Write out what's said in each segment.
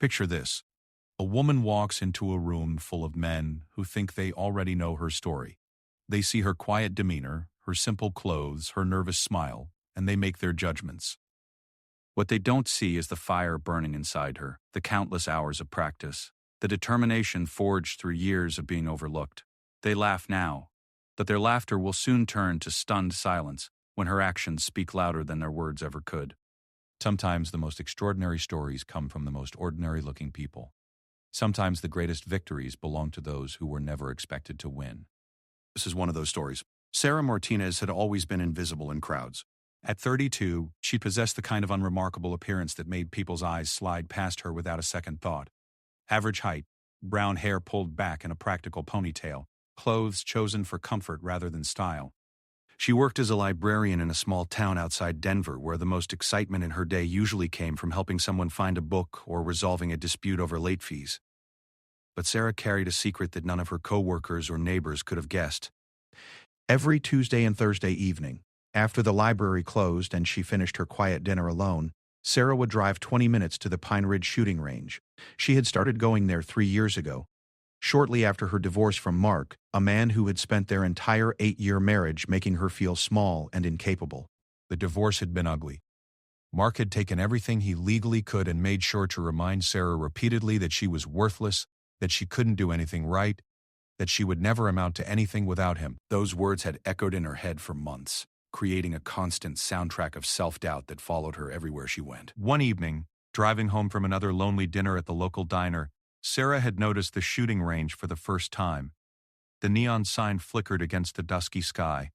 Picture this. A woman walks into a room full of men who think they already know her story. They see her quiet demeanor, her simple clothes, her nervous smile, and they make their judgments. What they don't see is the fire burning inside her, the countless hours of practice, the determination forged through years of being overlooked. They laugh now, but their laughter will soon turn to stunned silence when her actions speak louder than their words ever could. Sometimes the most extraordinary stories come from the most ordinary-looking people. Sometimes the greatest victories belong to those who were never expected to win. This is one of those stories. Sara Martinez had always been invisible in crowds. At 32, she possessed the kind of unremarkable appearance that made people's eyes slide past her without a second thought. Average height, brown hair pulled back in a practical ponytail, clothes chosen for comfort rather than style. She worked as a librarian in a small town outside Denver where the most excitement in her day usually came from helping someone find a book or resolving a dispute over late fees. But Sara carried a secret that none of her co-workers or neighbors could have guessed. Every Tuesday and Thursday evening, after the library closed and she finished her quiet dinner alone, Sara would drive 20 minutes to the Pine Ridge shooting range. She had started going there 3 years ago, shortly after her divorce from Mark, a man who had spent their entire 8-year marriage making her feel small and incapable. The divorce had been ugly. Mark had taken everything he legally could and made sure to remind Sara repeatedly that she was worthless, that she couldn't do anything right, that she would never amount to anything without him. Those words had echoed in her head for months, creating a constant soundtrack of self-doubt that followed her everywhere she went. One evening, driving home from another lonely dinner at the local diner, Sara had noticed the shooting range for the first time. The neon sign flickered against the dusky sky,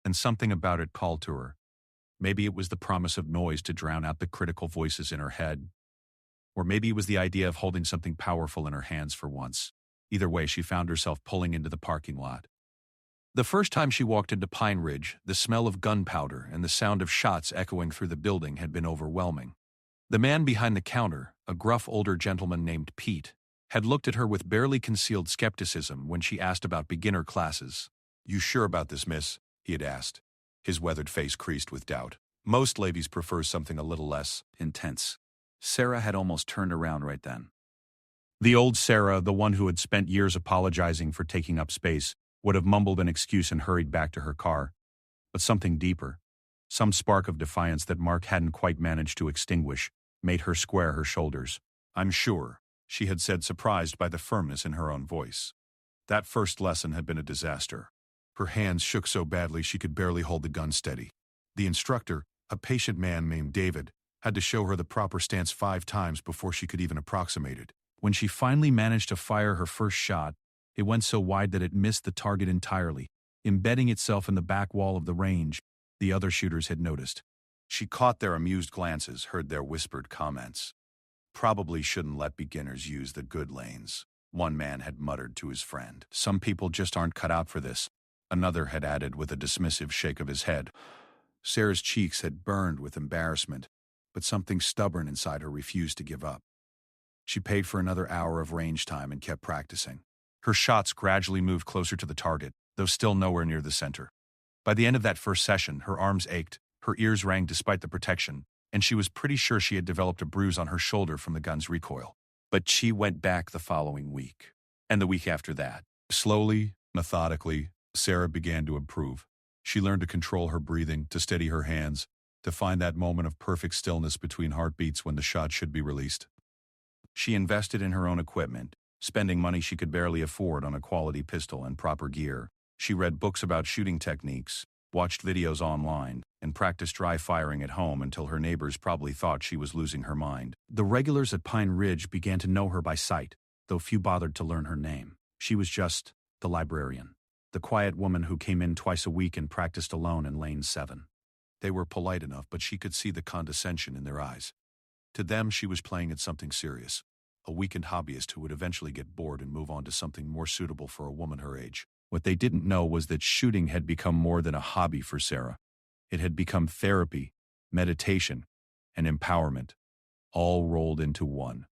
and something about it called to her. Maybe it was the promise of noise to drown out the critical voices in her head. Or maybe it was the idea of holding something powerful in her hands for once. Either way, she found herself pulling into the parking lot. The first time she walked into Pine Ridge, the smell of gunpowder and the sound of shots echoing through the building had been overwhelming. The man behind the counter, a gruff older gentleman named Pete, had looked at her with barely concealed skepticism when she asked about beginner classes. "You sure about this, miss?" he had asked. His weathered face creased with doubt. "Most ladies prefer something a little less intense." Sara had almost turned around right then. The old Sara, the one who had spent years apologizing for taking up space, would have mumbled an excuse and hurried back to her car. But something deeper, some spark of defiance that Mark hadn't quite managed to extinguish, made her square her shoulders. "I'm sure," she had said, surprised by the firmness in her own voice. That first lesson had been a disaster. Her hands shook so badly she could barely hold the gun steady. The instructor, a patient man named David, had to show her the proper stance 5 times before she could even approximate it. When she finally managed to fire her first shot, it went so wide that it missed the target entirely, embedding itself in the back wall of the range. The other shooters had noticed. She caught their amused glances, heard their whispered comments. "Probably shouldn't let beginners use the good lanes," one man had muttered to his friend. "Some people just aren't cut out for this," another had added with a dismissive shake of his head. Sara's cheeks had burned with embarrassment, but something stubborn inside her refused to give up. She paid for another hour of range time and kept practicing. Her shots gradually moved closer to the target, though still nowhere near the center. By the end of that first session, her arms ached, her ears rang despite the protection, and she was pretty sure she had developed a bruise on her shoulder from the gun's recoil. But she went back the following week, and the week after that. Slowly, methodically, Sara began to improve. She learned to control her breathing, to steady her hands, to find that moment of perfect stillness between heartbeats when the shot should be released. She invested in her own equipment, spending money she could barely afford on a quality pistol and proper gear. She read books about shooting techniques, watched videos online, and practiced dry firing at home until her neighbors probably thought she was losing her mind. The regulars at Pine Ridge began to know her by sight, though few bothered to learn her name. She was just the librarian, the quiet woman who came in twice a week and practiced alone in Lane 7. They were polite enough, but she could see the condescension in their eyes. To them, she was playing at something serious, a weakened hobbyist who would eventually get bored and move on to something more suitable for a woman her age. What they didn't know was that shooting had become more than a hobby for Sara. It had become therapy, meditation, and empowerment, all rolled into one.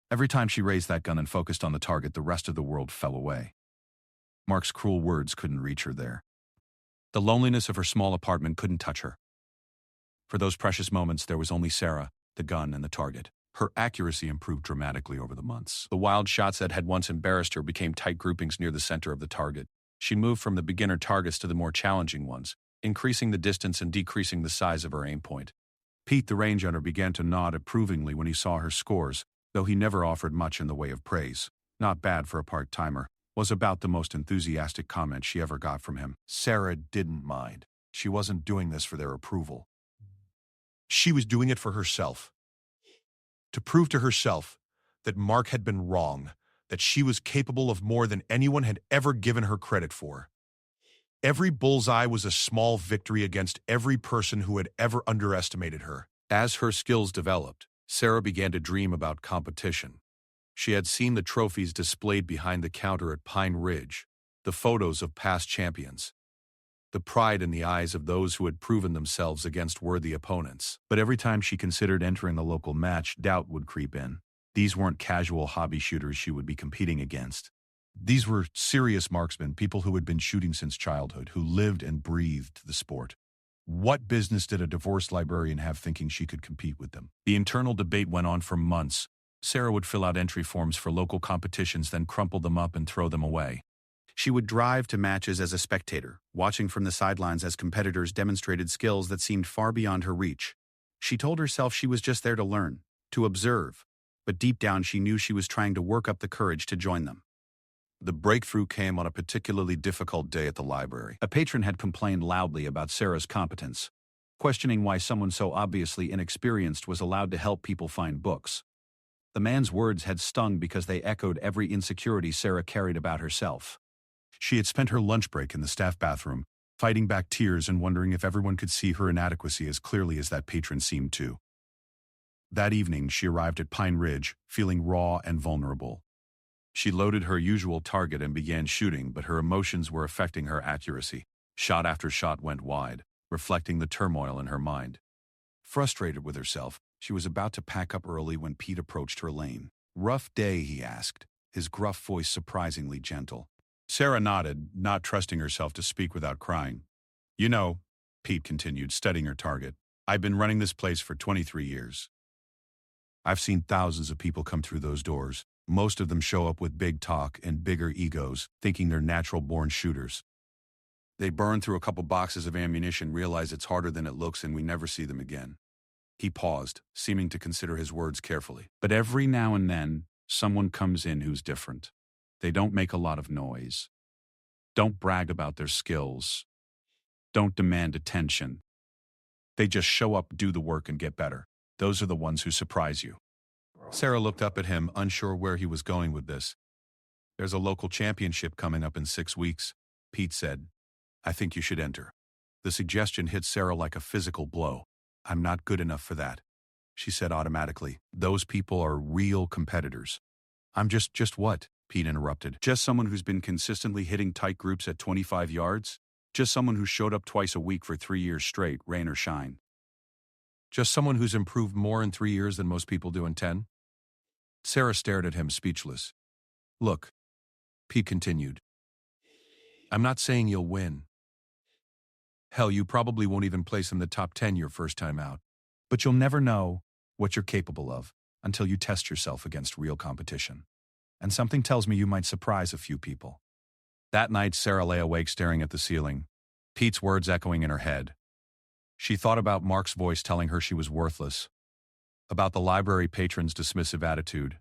Every time she raised that gun and focused on the target, the rest of the world fell away. Mark's cruel words couldn't reach her there. The loneliness of her small apartment couldn't touch her. For those precious moments, there was only Sara, the gun, and the target. Her accuracy improved dramatically over the months. The wild shots that had once embarrassed her became tight groupings near the center of the target. She moved from the beginner targets to the more challenging ones, increasing the distance and decreasing the size of her aim point. Pete, the range hunter, began to nod approvingly when he saw her scores, though he never offered much in the way of praise. "Not bad for a part-timer," was about the most enthusiastic comment she ever got from him. Sarah didn't mind. She wasn't doing this for their approval. She was doing it for herself. To prove to herself that Mark had been wrong, that she was capable of more than anyone had ever given her credit for. Every bullseye was a small victory against every person who had ever underestimated her. As her skills developed, Sarah began to dream about competition. She had seen the trophies displayed behind the counter at Pine Ridge, the photos of past champions, the pride in the eyes of those who had proven themselves against worthy opponents. But every time she considered entering a local match, doubt would creep in. These weren't casual hobby shooters she would be competing against. These were serious marksmen, people who had been shooting since childhood, who lived and breathed the sport. What business did a divorced librarian have thinking she could compete with them? The internal debate went on for months. Sarah would fill out entry forms for local competitions, then crumple them up and throw them away. She would drive to matches as a spectator, watching from the sidelines as competitors demonstrated skills that seemed far beyond her reach. She told herself she was just there to learn, to observe, but deep down she knew she was trying to work up the courage to join them. The breakthrough came on a particularly difficult day at the library. A patron had complained loudly about Sarah's competence, questioning why someone so obviously inexperienced was allowed to help people find books. The man's words had stung because they echoed every insecurity Sarah carried about herself. She had spent her lunch break in the staff bathroom, fighting back tears and wondering if everyone could see her inadequacy as clearly as that patron seemed to. That evening, she arrived at Pine Ridge, feeling raw and vulnerable. She loaded her usual target and began shooting, but her emotions were affecting her accuracy. Shot after shot went wide, reflecting the turmoil in her mind. Frustrated with herself, she was about to pack up early when Pete approached her lane. "Rough day?" he asked, his gruff voice surprisingly gentle. Sarah nodded, not trusting herself to speak without crying. "You know," Pete continued, studying her target, "I've been running this place for 23 years. I've seen thousands of people come through those doors. Most of them show up with big talk and bigger egos, thinking they're natural-born shooters. They burn through a couple boxes of ammunition, realize it's harder than it looks, and we never see them again." He paused, seeming to consider his words carefully. "But every now and then, someone comes in who's different. They don't make a lot of noise. Don't brag about their skills. Don't demand attention. They just show up, do the work, and get better. Those are the ones who surprise you." Sarah looked up at him, unsure where he was going with this. "There's a local championship coming up in 6 weeks," Pete said. "I think you should enter." The suggestion hit Sarah like a physical blow. "I'm not good enough for that," she said automatically. "Those people are real competitors." "I'm just what?" Pete interrupted. "Just someone who's been consistently hitting tight groups at 25 yards? Just someone who showed up twice a week for 3 years straight, rain or shine? Just someone who's improved more in 3 years than most people do in 10? Sarah stared at him, speechless. "Look," Pete continued, "I'm not saying you'll win. Hell, you probably won't even place in the top 10 your first time out. But you'll never know what you're capable of until you test yourself against real competition. And something tells me you might surprise a few people." That night, Sarah lay awake staring at the ceiling, Pete's words echoing in her head. She thought about Mark's voice telling her she was worthless, about the library patron's dismissive attitude,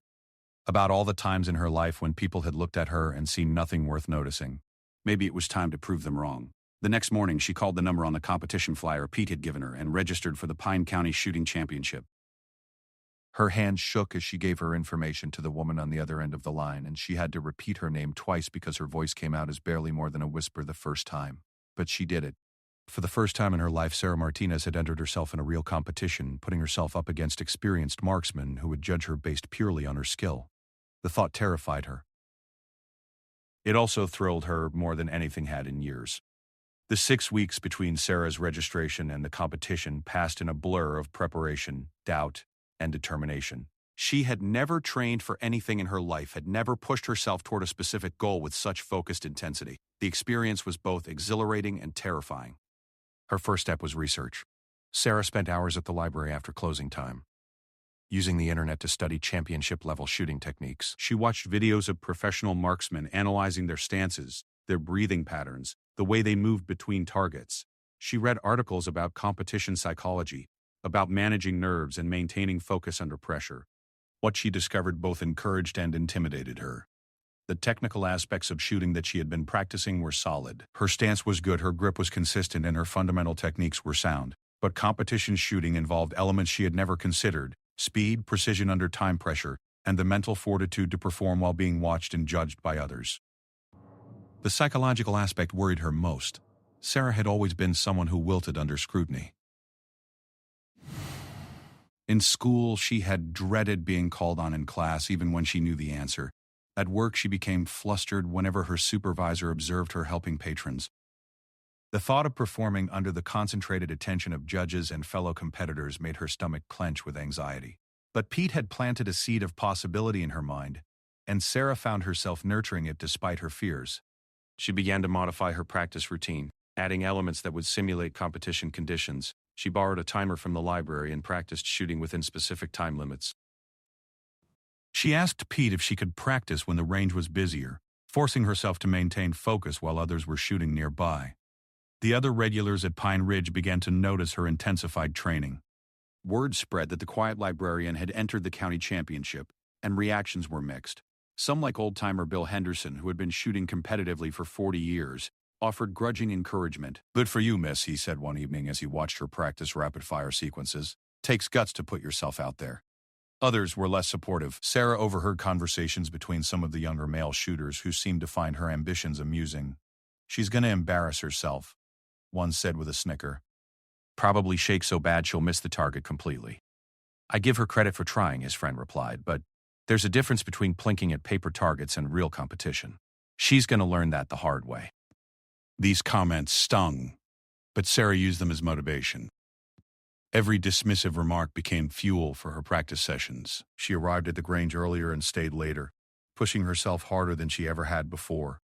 about all the times in her life when people had looked at her and seen nothing worth noticing. Maybe it was time to prove them wrong. The next morning, she called the number on the competition flyer Pete had given her and registered for the Pine County Shooting Championship. Her hand shook as she gave her information to the woman on the other end of the line, and she had to repeat her name twice because her voice came out as barely more than a whisper the first time. But she did it. For the first time in her life, Sarah Martinez had entered herself in a real competition, putting herself up against experienced marksmen who would judge her based purely on her skill. The thought terrified her. It also thrilled her more than anything had in years. The 6 weeks between Sarah's registration and the competition passed in a blur of preparation, doubt, and determination. She had never trained for anything in her life, had never pushed herself toward a specific goal with such focused intensity. The experience was both exhilarating and terrifying. Her first step was research. Sarah spent hours at the library after closing time. using the internet to study championship-level shooting techniques. She watched videos of professional marksmen analyzing their stances, their breathing patterns, the way they moved between targets. She read articles about competition psychology, about managing nerves and maintaining focus under pressure. What she discovered both encouraged and intimidated her. The technical aspects of shooting that she had been practicing were solid. Her stance was good, her grip was consistent, and her fundamental techniques were sound. But competition shooting involved elements she had never considered: speed, precision under time pressure, and the mental fortitude to perform while being watched and judged by others. The psychological aspect worried her most. Sarah had always been someone who wilted under scrutiny. In school, she had dreaded being called on in class even when she knew the answer. At work, she became flustered whenever her supervisor observed her helping patrons. The thought of performing under the concentrated attention of judges and fellow competitors made her stomach clench with anxiety. But Pete had planted a seed of possibility in her mind, and Sarah found herself nurturing it despite her fears. She began to modify her practice routine, adding elements that would simulate competition conditions. She borrowed a timer from the library and practiced shooting within specific time limits. She asked Pete if she could practice when the range was busier, forcing herself to maintain focus while others were shooting nearby. The other regulars at Pine Ridge began to notice her intensified training. Word spread that the quiet librarian had entered the county championship, and reactions were mixed. Some, like old-timer Bill Henderson, who had been shooting competitively for 40 years, offered grudging encouragement. "Good for you, miss," he said one evening as he watched her practice rapid-fire sequences. "Takes guts to put yourself out there." Others were less supportive. Sarah overheard conversations between some of the younger male shooters who seemed to find her ambitions amusing. "She's gonna embarrass herself," one said with a snicker. "Probably shake so bad she'll miss the target completely." "I give her credit for trying," his friend replied, "but there's a difference between plinking at paper targets and real competition. She's gonna learn that the hard way." These comments stung, but Sarah used them as motivation. Every dismissive remark became fuel for her practice sessions. She arrived at the Grange earlier and stayed later, pushing herself harder than she ever had before.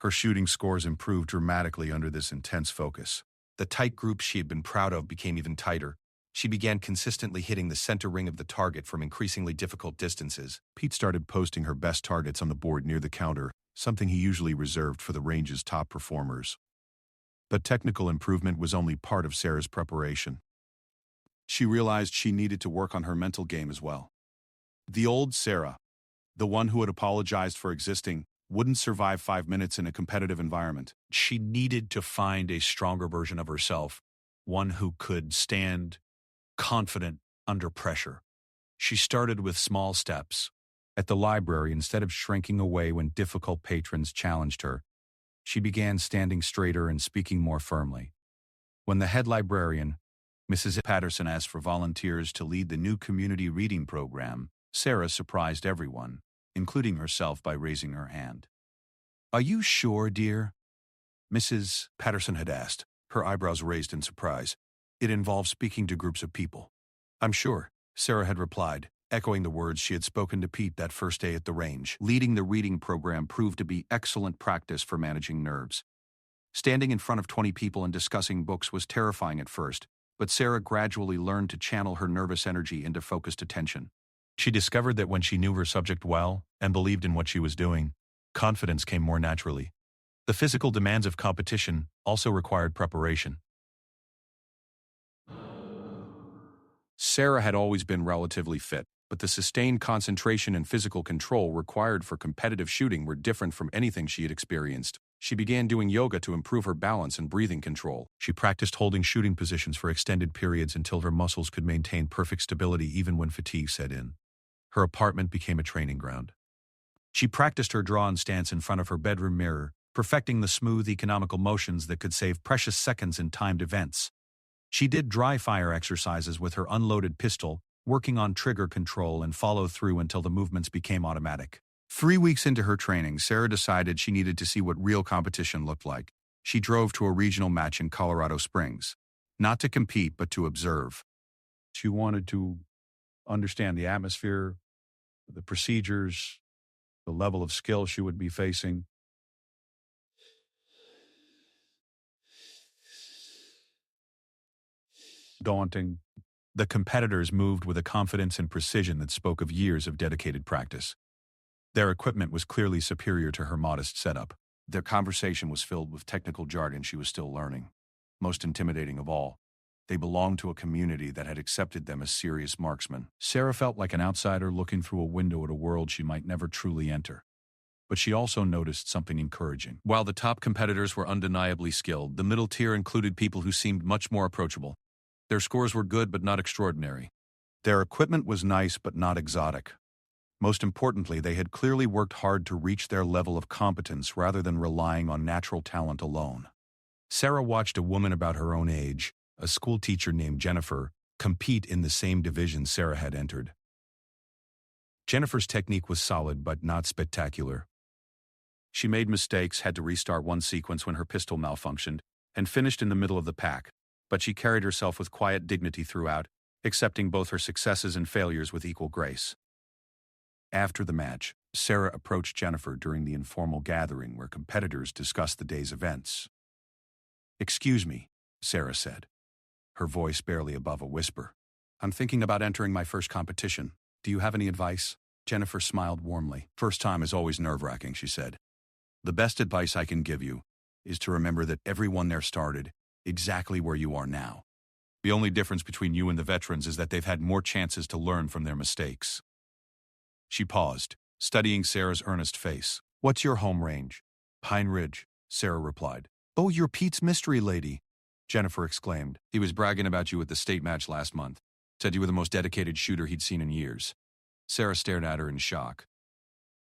Her shooting scores improved dramatically under this intense focus. The tight groups she had been proud of became even tighter. She began consistently hitting the center ring of the target from increasingly difficult distances. Pete started posting her best targets on the board near the counter, something he usually reserved for the range's top performers. But technical improvement was only part of Sarah's preparation. She realized she needed to work on her mental game as well. The old Sarah, the one who had apologized for existing, wouldn't survive 5 minutes in a competitive environment. She needed to find a stronger version of herself, one who could stand confident under pressure. She started with small steps. At the library, instead of shrinking away when difficult patrons challenged her, she began standing straighter and speaking more firmly. When the head librarian, Mrs. Patterson, asked for volunteers to lead the new community reading program, Sarah surprised everyone, including herself, by raising her hand. "Are you sure, dear?" Mrs. Patterson had asked, her eyebrows raised in surprise. "It involves speaking to groups of people." "I'm sure," Sarah had replied, echoing the words she had spoken to Pete that first day at the range. Leading the reading program proved to be excellent practice for managing nerves. Standing in front of 20 people and discussing books was terrifying at first, but Sarah gradually learned to channel her nervous energy into focused attention. She discovered that when she knew her subject well and believed in what she was doing, confidence came more naturally. The physical demands of competition also required preparation. Sarah had always been relatively fit, but the sustained concentration and physical control required for competitive shooting were different from anything she had experienced. She began doing yoga to improve her balance and breathing control. She practiced holding shooting positions for extended periods until her muscles could maintain perfect stability even when fatigue set in. Her apartment became a training ground. She practiced her drawn stance in front of her bedroom mirror, perfecting the smooth, economical motions that could save precious seconds in timed events. She did dry fire exercises with her unloaded pistol, working on trigger control and follow through until the movements became automatic. 3 weeks into her training, Sarah decided she needed to see what real competition looked like. She drove to a regional match in Colorado Springs, not to compete but to observe. She wanted to understand the atmosphere, the procedures, the level of skill she would be facing. Daunting, The competitors moved with a confidence and precision that spoke of years of dedicated practice. Their equipment was clearly superior to her modest setup. Their conversation was filled with technical jargon she was still learning. Most intimidating of all, they belonged to a community that had accepted them as serious marksmen. Sarah felt like an outsider looking through a window at a world she might never truly enter. But she also noticed something encouraging. While the top competitors were undeniably skilled, the middle tier included people who seemed much more approachable. Their scores were good but not extraordinary. Their equipment was nice but not exotic. Most importantly, they had clearly worked hard to reach their level of competence rather than relying on natural talent alone. Sarah watched a woman about her own age, a school teacher named Jennifer, compete in the same division Sarah had entered. Jennifer's technique was solid but not spectacular. She made mistakes, had to restart one sequence when her pistol malfunctioned, and finished in the middle of the pack, but she carried herself with quiet dignity throughout, accepting both her successes and failures with equal grace. After the match, Sarah approached Jennifer during the informal gathering where competitors discussed the day's events. "Excuse me," Sarah said, her voice barely above a whisper. "I'm thinking about entering my first competition. Do you have any advice?" Jennifer smiled warmly. "First time is always nerve-wracking," she said. "The best advice I can give you is to remember that everyone there started exactly where you are now. The only difference between you and the veterans is that they've had more chances to learn from their mistakes." She paused, studying Sarah's earnest face. "What's your home range?" "Pine Ridge," Sarah replied. "Oh, you're Pete's mystery lady," Jennifer exclaimed. "He was bragging about you at the state match last month. Said you were the most dedicated shooter he'd seen in years." Sarah stared at her in shock.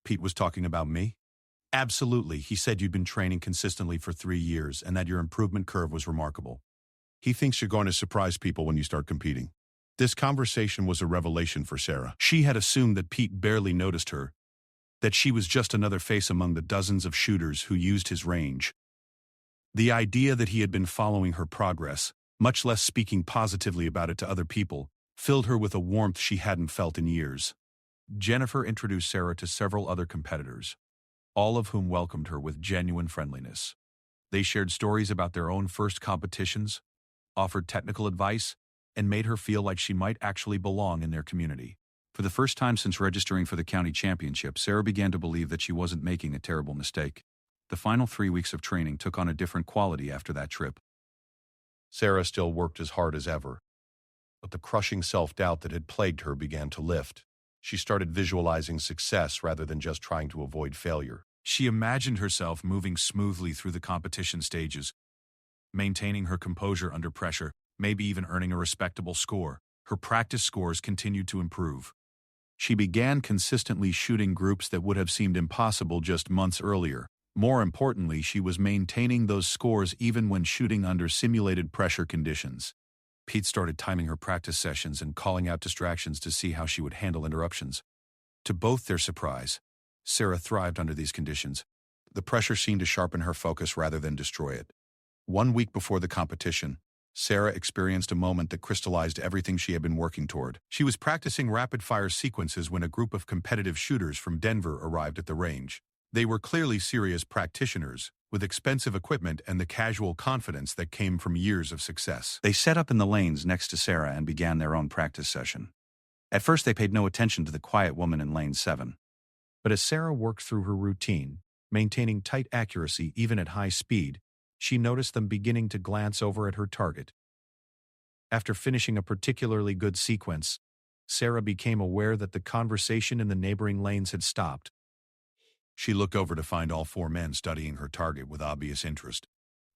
"Pete was talking about me?" "Absolutely. He said you'd been training consistently for 3 years and that your improvement curve was remarkable. He thinks you're going to surprise people when you start competing." This conversation was a revelation for Sarah. She had assumed that Pete barely noticed her, that she was just another face among the dozens of shooters who used his range. The idea that he had been following her progress, much less speaking positively about it to other people, filled her with a warmth she hadn't felt in years. Jennifer introduced Sarah to several other competitors, all of whom welcomed her with genuine friendliness. They shared stories about their own first competitions, offered technical advice, and made her feel like she might actually belong in their community. For the first time since registering for the county championship, Sarah began to believe that she wasn't making a terrible mistake. The final 3 weeks of training took on a different quality after that trip. Sarah still worked as hard as ever, but the crushing self-doubt that had plagued her began to lift. She started visualizing success rather than just trying to avoid failure. She imagined herself moving smoothly through the competition stages, maintaining her composure under pressure, maybe even earning a respectable score. Her practice scores continued to improve. She began consistently shooting groups that would have seemed impossible just months earlier. More importantly, she was maintaining those scores even when shooting under simulated pressure conditions. Pete started timing her practice sessions and calling out distractions to see how she would handle interruptions. To both their surprise, Sarah thrived under these conditions. The pressure seemed to sharpen her focus rather than destroy it. 1 week before the competition, Sarah experienced a moment that crystallized everything she had been working toward. She was practicing rapid-fire sequences when a group of competitive shooters from Denver arrived at the range. They were clearly serious practitioners, with expensive equipment and the casual confidence that came from years of success. They set up in the lanes next to Sarah and began their own practice session. At first they paid no attention to the quiet woman in lane 7. But as Sarah worked through her routine, maintaining tight accuracy even at high speed, she noticed them beginning to glance over at her target. After finishing a particularly good sequence, Sarah became aware that the conversation in the neighboring lanes had stopped. She looked over to find all 4 men studying her target with obvious interest.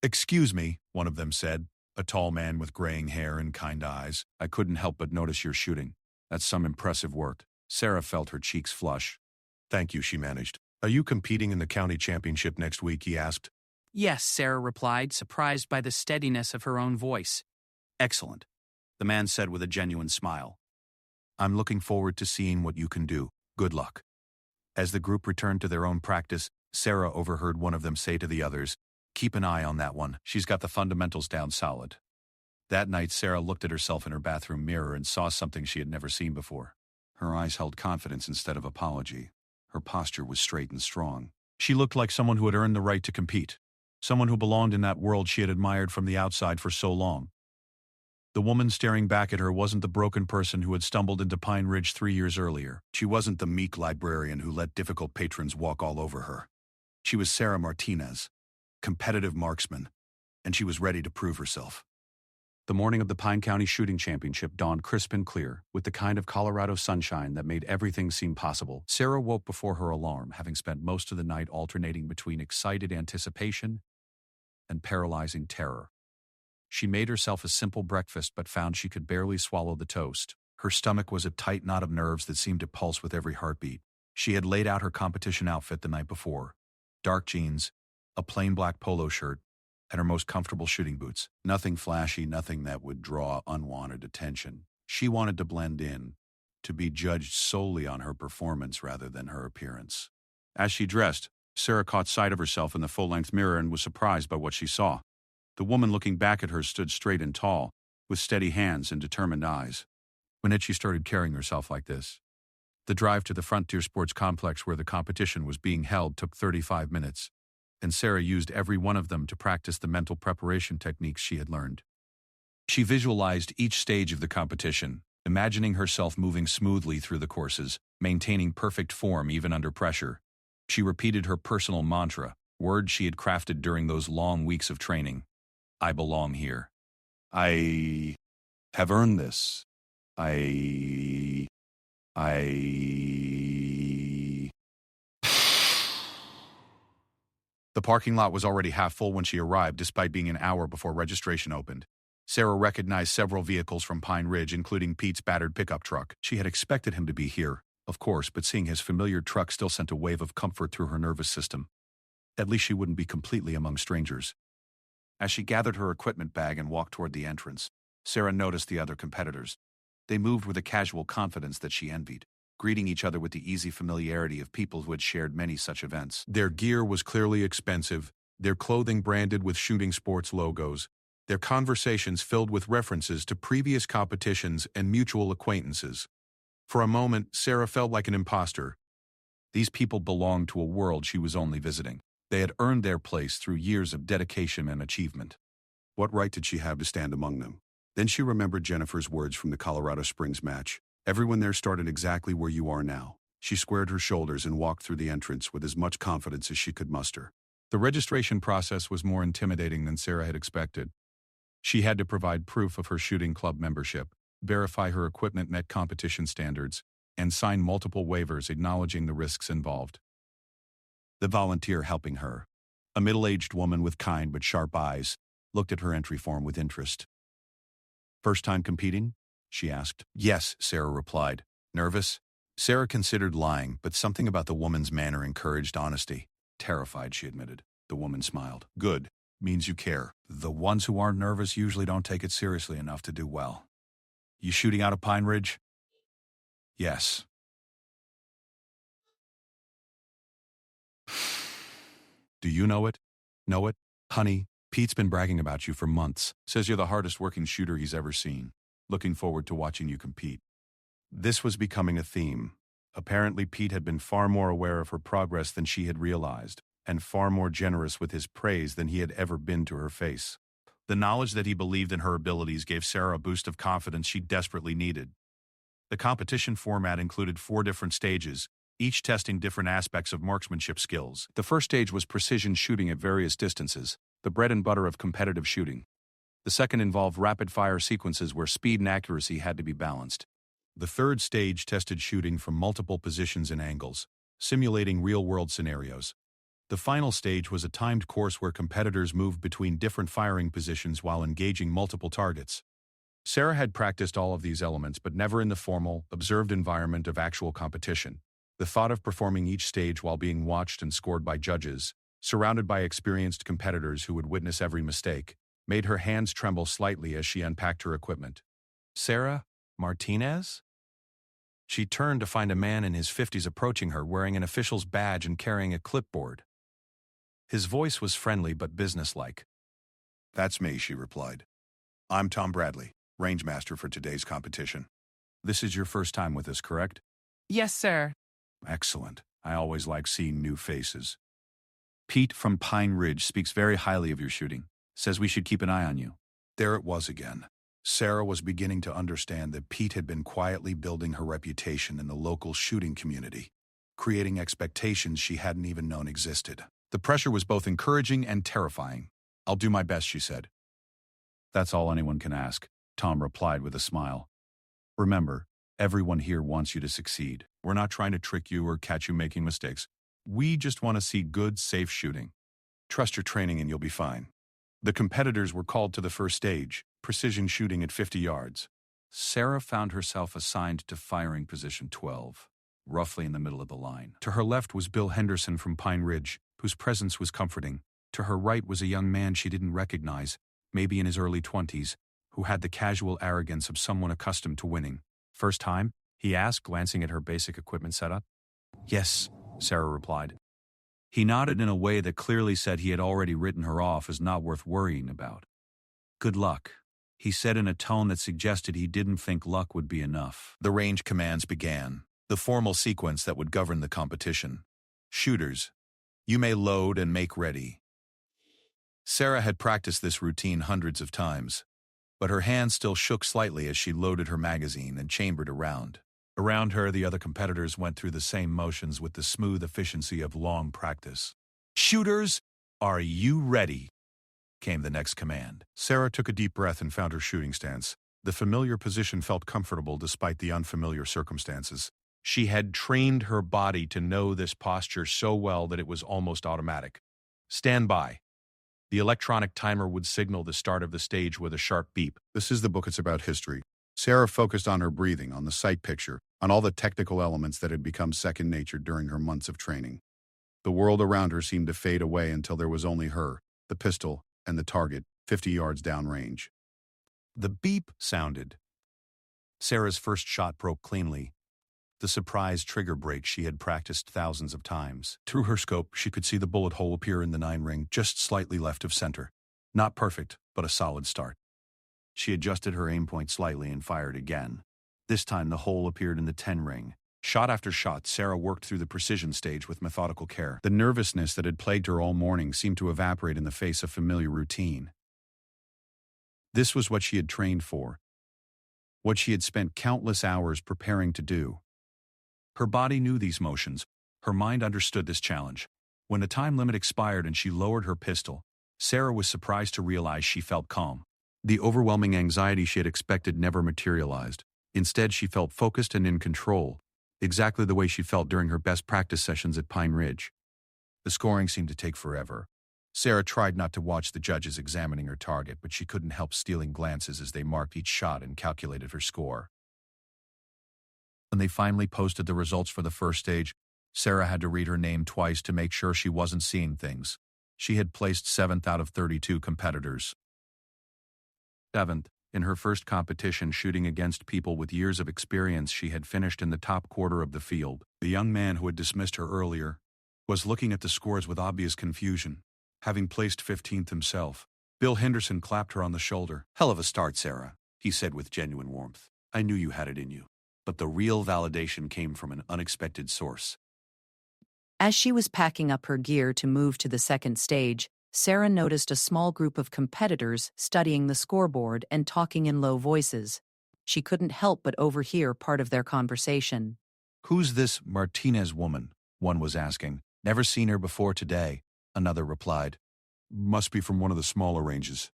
"Excuse me," one of them said, a tall man with graying hair and kind eyes. "I couldn't help but notice your shooting. That's some impressive work." Sarah felt her cheeks flush. "Thank you," she managed. "Are you competing in the county championship next week?" he asked. "Yes," Sarah replied, surprised by the steadiness of her own voice. "Excellent," the man said with a genuine smile. "I'm looking forward to seeing what you can do. Good luck." As the group returned to their own practice, Sarah overheard one of them say to the others, "Keep an eye on that one. She's got the fundamentals down solid." That night, Sarah looked at herself in her bathroom mirror and saw something she had never seen before. Her eyes held confidence instead of apology. Her posture was straight and strong. She looked like someone who had earned the right to compete. Someone who belonged in that world she had admired from the outside for so long. The woman staring back at her wasn't the broken person who had stumbled into Pine Ridge 3 years earlier. She wasn't the meek librarian who let difficult patrons walk all over her. She was Sarah Martinez, competitive marksman, and she was ready to prove herself. The morning of the Pine County Shooting Championship dawned crisp and clear, with the kind of Colorado sunshine that made everything seem possible. Sarah woke before her alarm, having spent most of the night alternating between excited anticipation and paralyzing terror. She made herself a simple breakfast but found she could barely swallow the toast. Her stomach was a tight knot of nerves that seemed to pulse with every heartbeat. She had laid out her competition outfit the night before: dark jeans, a plain black polo shirt, and her most comfortable shooting boots. Nothing flashy, nothing that would draw unwanted attention. She wanted to blend in, to be judged solely on her performance rather than her appearance. As she dressed, Sarah caught sight of herself in the full-length mirror and was surprised by what she saw. The woman looking back at her stood straight and tall, with steady hands and determined eyes. When had she started carrying herself like this? The drive to the Frontier Sports Complex where the competition was being held took 35 minutes, and Sarah used every one of them to practice the mental preparation techniques she had learned. She visualized each stage of the competition, imagining herself moving smoothly through the courses, maintaining perfect form even under pressure. She repeated her personal mantra, words she had crafted during those long weeks of training. I belong here. I have earned this. I... The parking lot was already half full when she arrived, despite being an hour before registration opened. Sarah recognized several vehicles from Pine Ridge, including Pete's battered pickup truck. She had expected him to be here, of course, but seeing his familiar truck still sent a wave of comfort through her nervous system. At least she wouldn't be completely among strangers. As she gathered her equipment bag and walked toward the entrance, Sarah noticed the other competitors. They moved with a casual confidence that she envied, greeting each other with the easy familiarity of people who had shared many such events. Their gear was clearly expensive, their clothing branded with shooting sports logos, their conversations filled with references to previous competitions and mutual acquaintances. For a moment, Sarah felt like an imposter. These people belonged to a world she was only visiting. They had earned their place through years of dedication and achievement. What right did she have to stand among them? Then she remembered Jennifer's words from the Colorado Springs match. Everyone there started exactly where you are now. She squared her shoulders and walked through the entrance with as much confidence as she could muster. The registration process was more intimidating than Sarah had expected. She had to provide proof of her shooting club membership, verify her equipment met competition standards, and sign multiple waivers acknowledging the risks involved. The volunteer helping her, a middle-aged woman with kind but sharp eyes, looked at her entry form with interest. First time competing? She asked. Yes, Sarah replied. Nervous? Sarah considered lying, but something about the woman's manner encouraged honesty. Terrified, she admitted. The woman smiled. Good. Means you care. The ones who aren't nervous usually don't take it seriously enough to do well. You shooting out of Pine Ridge? Yes. Do you know it? Know it? Honey, Pete's been bragging about you for months. Says you're the hardest working shooter he's ever seen. Looking forward to watching you compete. This was becoming a theme. Apparently, Pete had been far more aware of her progress than she had realized, and far more generous with his praise than he had ever been to her face. The knowledge that he believed in her abilities gave Sarah a boost of confidence she desperately needed. The competition format included 4 different stages, each testing different aspects of marksmanship skills. The first stage was precision shooting at various distances, the bread and butter of competitive shooting. The second involved rapid-fire sequences where speed and accuracy had to be balanced. The third stage tested shooting from multiple positions and angles, simulating real-world scenarios. The final stage was a timed course where competitors moved between different firing positions while engaging multiple targets. Sarah had practiced all of these elements, but never in the formal, observed environment of actual competition. The thought of performing each stage while being watched and scored by judges, surrounded by experienced competitors who would witness every mistake, made her hands tremble slightly as she unpacked her equipment. Sarah Martinez? She turned to find a man in his 50s approaching her wearing an official's badge and carrying a clipboard. His voice was friendly but businesslike. That's me, she replied. I'm Tom Bradley, rangemaster for today's competition. This is your first time with us, correct? Yes, sir. Excellent. I always like seeing new faces. Pete from Pine Ridge speaks very highly of your shooting. Says we should keep an eye on you. There it was again. Sarah was beginning to understand that Pete had been quietly building her reputation in the local shooting community, creating expectations she hadn't even known existed. The pressure was both encouraging and terrifying. "I'll do my best," she said. "That's all anyone can ask," Tom replied with a smile. "Remember, everyone here wants you to succeed. We're not trying to trick you or catch you making mistakes. We just want to see good, safe shooting. Trust your training and you'll be fine." The competitors were called to the first stage, precision shooting at 50 yards. Sarah found herself assigned to firing position 12, roughly in the middle of the line. To her left was Bill Henderson from Pine Ridge, whose presence was comforting. To her right was a young man she didn't recognize, maybe in his early 20s, who had the casual arrogance of someone accustomed to winning. "First time?" he asked, glancing at her basic equipment setup. "Yes," Sarah replied. He nodded in a way that clearly said he had already written her off as not worth worrying about. "Good luck," he said in a tone that suggested he didn't think luck would be enough. The range commands began, the formal sequence that would govern the competition. "Shooters, you may load and make ready." Sarah had practiced this routine hundreds of times, but her hands still shook slightly as she loaded her magazine and chambered a round. Around her, the other competitors went through the same motions with the smooth efficiency of long practice. "Shooters, are you ready?" came the next command. Sarah took a deep breath and found her shooting stance. The familiar position felt comfortable despite the unfamiliar circumstances. She had trained her body to know this posture so well that it was almost automatic. "Stand by." The electronic timer would signal the start of the stage with a sharp beep. This is the book. It's about history. Sarah focused on her breathing, on the sight picture, on all the technical elements that had become second nature during her months of training. The world around her seemed to fade away until there was only her, the pistol, and the target, 50 yards downrange. The beep sounded. Sarah's first shot broke cleanly, the surprise trigger break she had practiced thousands of times. Through her scope, she could see the bullet hole appear in the 9 ring, just slightly left of center. Not perfect, but a solid start. She adjusted her aim point slightly and fired again. This time the hole appeared in the 10 ring. Shot after shot, Sarah worked through the precision stage with methodical care. The nervousness that had plagued her all morning seemed to evaporate in the face of familiar routine. This was what she had trained for, what she had spent countless hours preparing to do. Her body knew these motions. Her mind understood this challenge. When the time limit expired and she lowered her pistol, Sarah was surprised to realize she felt calm. The overwhelming anxiety she had expected never materialized. Instead, she felt focused and in control, exactly the way she felt during her best practice sessions at Pine Ridge. The scoring seemed to take forever. Sarah tried not to watch the judges examining her target, but she couldn't help stealing glances as they marked each shot and calculated her score. When they finally posted the results for the first stage, Sarah had to read her name twice to make sure she wasn't seeing things. She had placed 7th out of 32 competitors. 7th, in her first competition shooting against people with years of experience, she had finished in the top quarter of the field. The young man who had dismissed her earlier was looking at the scores with obvious confusion, having placed 15th himself. Bill Henderson clapped her on the shoulder. "Hell of a start, Sarah," he said with genuine warmth. "I knew you had it in you. But the real validation came from an unexpected source." As she was packing up her gear to move to the second stage, Sarah noticed a small group of competitors studying the scoreboard and talking in low voices. She couldn't help but overhear part of their conversation. "Who's this Martinez woman?" one was asking. "Never seen her before today," another replied. "Must be from one of the smaller ranges.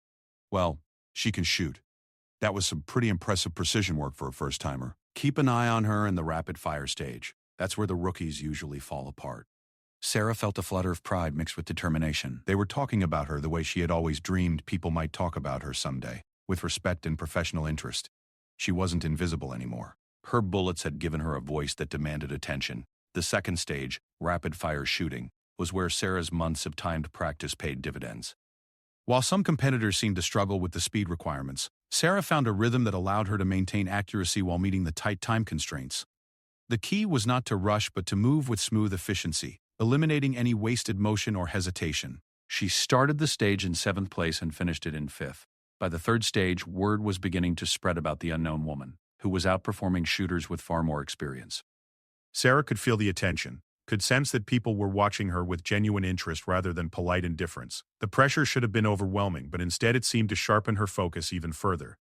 Well, she can shoot. That was some pretty impressive precision work for a first-timer. Keep an eye on her in the rapid-fire stage. That's where the rookies usually fall apart." Sarah felt a flutter of pride mixed with determination. They were talking about her the way she had always dreamed people might talk about her someday, with respect and professional interest. She wasn't invisible anymore. Her bullets had given her a voice that demanded attention. The second stage, rapid-fire shooting, was where Sarah's months of timed practice paid dividends. While some competitors seemed to struggle with the speed requirements, Sarah found a rhythm that allowed her to maintain accuracy while meeting the tight time constraints. The key was not to rush but to move with smooth efficiency, eliminating any wasted motion or hesitation. She started the stage in 7th place and finished it in 5th. By the third stage, word was beginning to spread about the unknown woman, who was outperforming shooters with far more experience. Sarah could feel the attention, could sense that people were watching her with genuine interest rather than polite indifference. The pressure should have been overwhelming, but instead it seemed to sharpen her focus even further.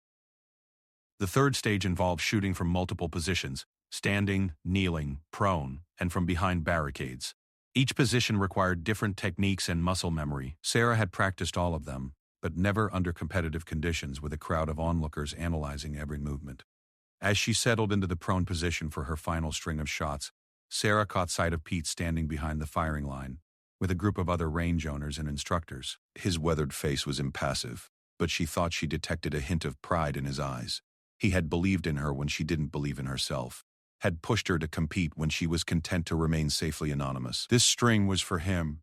The third stage involved shooting from multiple positions, standing, kneeling, prone, and from behind barricades. Each position required different techniques and muscle memory. Sarah had practiced all of them, but never under competitive conditions with a crowd of onlookers analyzing every movement. As she settled into the prone position for her final string of shots, Sarah caught sight of Pete standing behind the firing line, with a group of other range owners and instructors. His weathered face was impassive, but she thought she detected a hint of pride in his eyes. He had believed in her when she didn't believe in herself, had pushed her to compete when she was content to remain safely anonymous. This string was for him,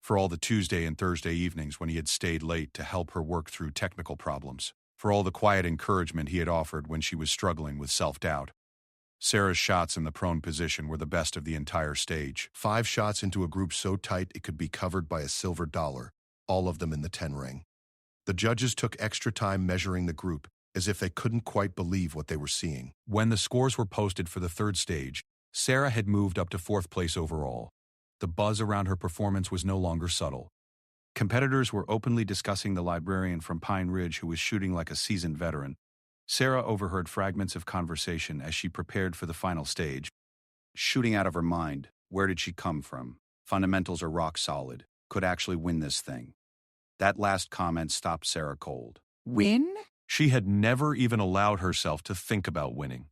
for all the Tuesday and Thursday evenings when he had stayed late to help her work through technical problems, for all the quiet encouragement he had offered when she was struggling with self-doubt. Sarah's shots in the prone position were the best of the entire stage. 5 shots into a group so tight it could be covered by a silver dollar, all of them in the 10 ring. The judges took extra time measuring the group, as if they couldn't quite believe what they were seeing. When the scores were posted for the third stage, Sarah had moved up to 4th place overall. The buzz around her performance was no longer subtle. Competitors were openly discussing the librarian from Pine Ridge who was shooting like a seasoned veteran. Sarah overheard fragments of conversation as she prepared for the final stage. Shooting out of her mind. Where did she come from? Fundamentals are rock solid. Could actually win this thing. That last comment stopped Sarah cold. Win? She had never even allowed herself to think about winning.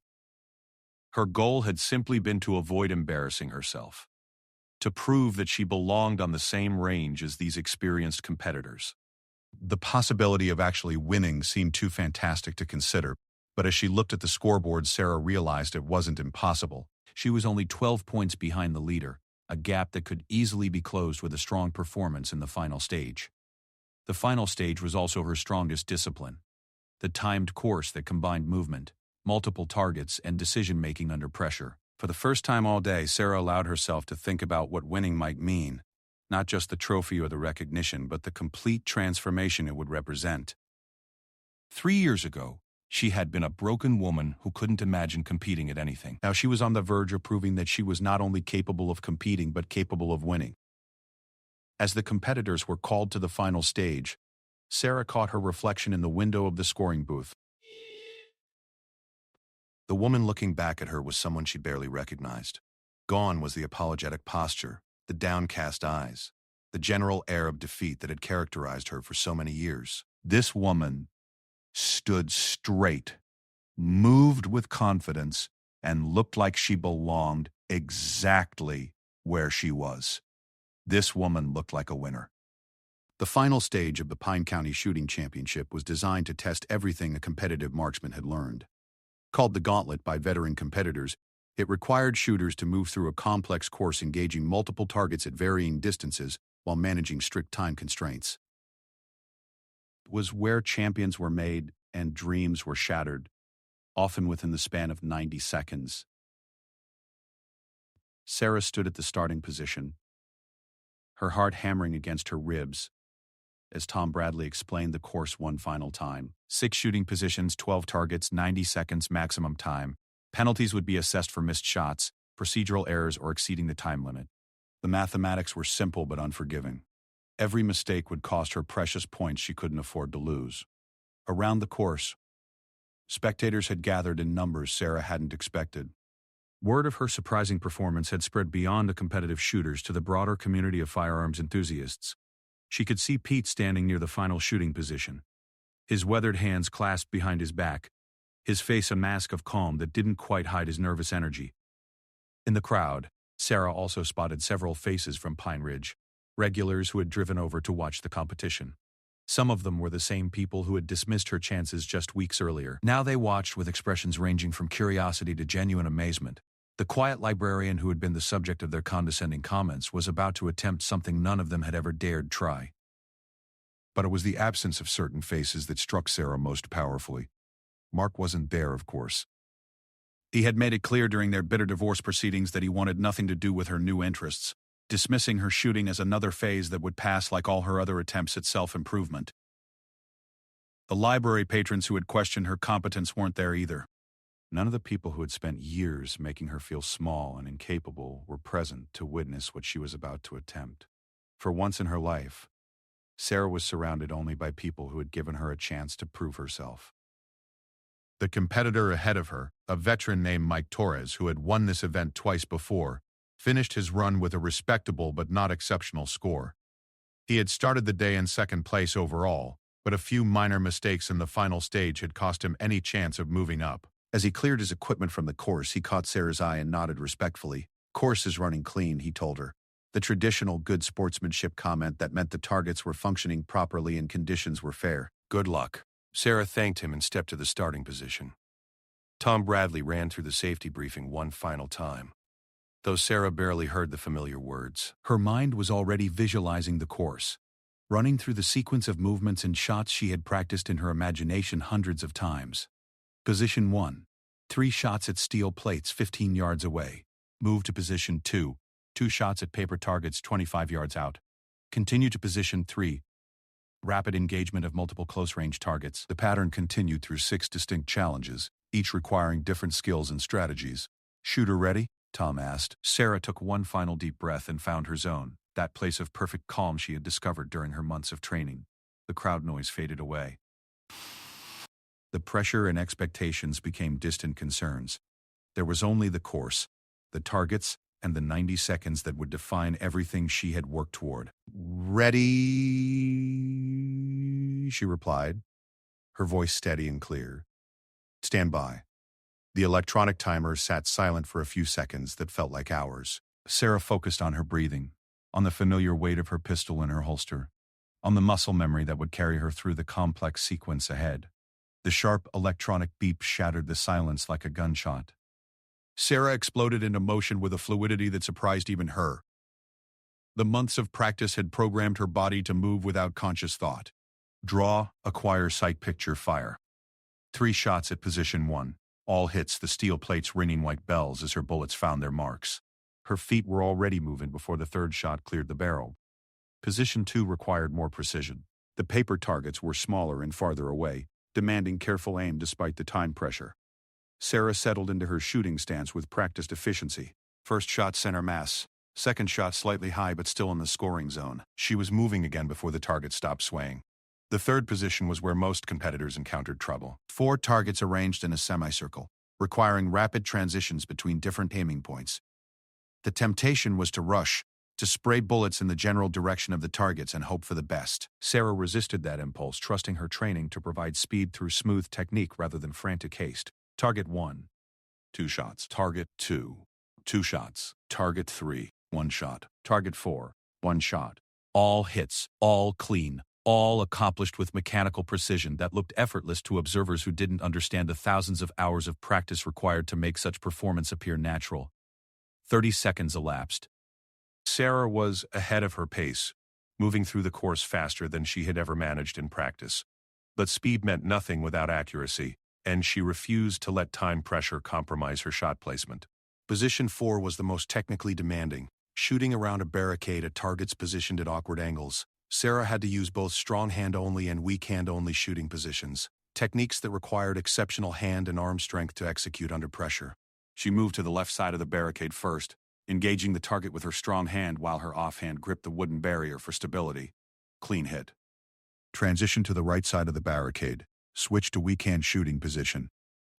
Her goal had simply been to avoid embarrassing herself, to prove that she belonged on the same range as these experienced competitors. The possibility of actually winning seemed too fantastic to consider, but as she looked at the scoreboard, Sarah realized it wasn't impossible. She was only 12 points behind the leader, a gap that could easily be closed with a strong performance in the final stage. The final stage was also her strongest discipline. The timed course that combined movement, multiple targets, and decision-making under pressure. For the first time all day, Sarah allowed herself to think about what winning might mean, not just the trophy or the recognition, but the complete transformation it would represent. 3 years ago, she had been a broken woman who couldn't imagine competing at anything. Now she was on the verge of proving that she was not only capable of competing, but capable of winning. As the competitors were called to the final stage, Sarah caught her reflection in the window of the scoring booth. The woman looking back at her was someone she barely recognized. Gone was the apologetic posture, the downcast eyes, the general air of defeat that had characterized her for so many years. This woman stood straight, moved with confidence, and looked like she belonged exactly where she was. This woman looked like a winner. The final stage of the Pine County Shooting Championship was designed to test everything a competitive marksman had learned. Called the Gauntlet by veteran competitors, it required shooters to move through a complex course engaging multiple targets at varying distances while managing strict time constraints. It was where champions were made and dreams were shattered, often within the span of 90 seconds. Sarah stood at the starting position, her heart hammering against her ribs, as Tom Bradley explained the course one final time. 6 shooting positions, 12 targets, 90 seconds maximum time. Penalties would be assessed for missed shots, procedural errors, or exceeding the time limit. The mathematics were simple but unforgiving. Every mistake would cost her precious points she couldn't afford to lose. Around the course, spectators had gathered in numbers Sarah hadn't expected. Word of her surprising performance had spread beyond the competitive shooters to the broader community of firearms enthusiasts. She could see Pete standing near the final shooting position, his weathered hands clasped behind his back, his face a mask of calm that didn't quite hide his nervous energy. In the crowd, Sarah also spotted several faces from Pine Ridge, regulars who had driven over to watch the competition. Some of them were the same people who had dismissed her chances just weeks earlier. Now they watched with expressions ranging from curiosity to genuine amazement. The quiet librarian who had been the subject of their condescending comments was about to attempt something none of them had ever dared try. But it was the absence of certain faces that struck Sarah most powerfully. Mark wasn't there, of course. He had made it clear during their bitter divorce proceedings that he wanted nothing to do with her new interests, dismissing her shooting as another phase that would pass like all her other attempts at self-improvement. The library patrons who had questioned her competence weren't there either. None of the people who had spent years making her feel small and incapable were present to witness what she was about to attempt. For once in her life, Sarah was surrounded only by people who had given her a chance to prove herself. The competitor ahead of her, a veteran named Mike Torres who had won this event twice before, finished his run with a respectable but not exceptional score. He had started the day in second place overall, but a few minor mistakes in the final stage had cost him any chance of moving up. As he cleared his equipment from the course, he caught Sarah's eye and nodded respectfully. "Course is running clean," he told her. The traditional good sportsmanship comment that meant the targets were functioning properly and conditions were fair. "Good luck." Sarah thanked him and stepped to the starting position. Tom Bradley ran through the safety briefing one final time. Though Sarah barely heard the familiar words, her mind was already visualizing the course, running through the sequence of movements and shots she had practiced in her imagination hundreds of times. Position 1. 3 shots at steel plates 15 yards away. Move to position 2. 2 shots at paper targets 25 yards out. Continue to position 3. Rapid engagement of multiple close-range targets. The pattern continued through 6 distinct challenges, each requiring different skills and strategies. "Shooter ready?" Tom asked. Sarah took one final deep breath and found her zone, that place of perfect calm she had discovered during her months of training. The crowd noise faded away. The pressure and expectations became distant concerns. There was only the course, the targets, and the 90 seconds that would define everything she had worked toward. "Ready," she replied, her voice steady and clear. "Stand by." The electronic timer sat silent for a few seconds that felt like hours. Sarah focused on her breathing, on the familiar weight of her pistol in her holster, on the muscle memory that would carry her through the complex sequence ahead. The sharp electronic beep shattered the silence like a gunshot. Sarah exploded into motion with a fluidity that surprised even her. The months of practice had programmed her body to move without conscious thought. Draw, acquire, sight, picture, fire. 3 shots at position 1. All hits, the steel plates ringing like bells as her bullets found their marks. Her feet were already moving before the 3rd shot cleared the barrel. Position 2 required more precision. The paper targets were smaller and farther away, demanding careful aim despite the time pressure. Sarah settled into her shooting stance with practiced efficiency. First shot center mass, second shot slightly high but still in the scoring zone. She was moving again before the target stopped swaying. The 3rd position was where most competitors encountered trouble. 4 targets arranged in a semicircle, requiring rapid transitions between different aiming points. The temptation was to rush, to spray bullets in the general direction of the targets and hope for the best. Sarah resisted that impulse, trusting her training to provide speed through smooth technique rather than frantic haste. Target 1, 2 shots. Target 2, 2 shots. Target 3, 1 shot. Target 4, 1 shot. All hits, all clean, all accomplished with mechanical precision that looked effortless to observers who didn't understand the thousands of hours of practice required to make such performance appear natural. 30 seconds elapsed. Sarah was ahead of her pace, moving through the course faster than she had ever managed in practice. But speed meant nothing without accuracy, and she refused to let time pressure compromise her shot placement. Position 4 was the most technically demanding, shooting around a barricade at targets positioned at awkward angles. Sarah had to use both strong hand-only and weak hand-only shooting positions, techniques that required exceptional hand and arm strength to execute under pressure. She moved to the left side of the barricade first, engaging the target with her strong hand while her offhand gripped the wooden barrier for stability. Clean hit. Transition to the right side of the barricade. Switch to weak hand shooting position.